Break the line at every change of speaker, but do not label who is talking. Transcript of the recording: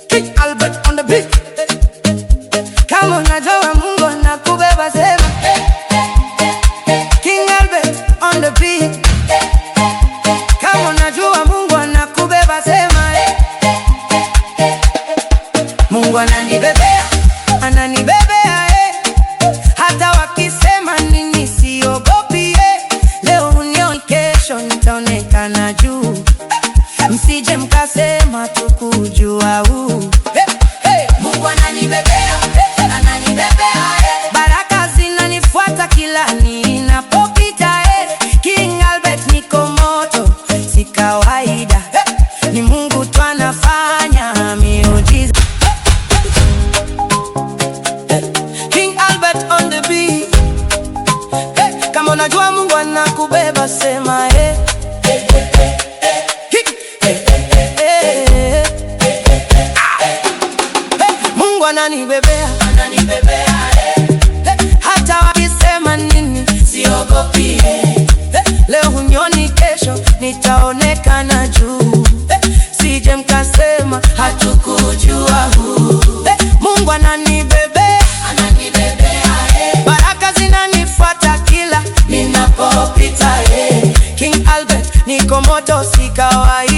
King Albert on the beat. Kama unajua Mungu anakubeba sema King Albert on the beat. Kama unajua Mungu anakubeba sema Mungu ananibebea, ananibebea hata wakisema nini siogopi leo unioni kesho nitaonekana juu. Msije mkasema tukujua Mungu ananibebea, ananibebea baraka zinanifuata kila ninapopita King Albert niko moto, si kawaida ni Mungu tu anafanya miujiza. King Albert on the beat. Kama unajua Mungu anakubeba sema Mungu ananibebea, ananibebea hata wakisema nini siogopi leo unioni kesho nitaonekana juu. Sije mkasema hatukujua Mungu ananibebea, ananibebea baraka zinanifuata kila ninapopita King Albert niko moto, si kawaida.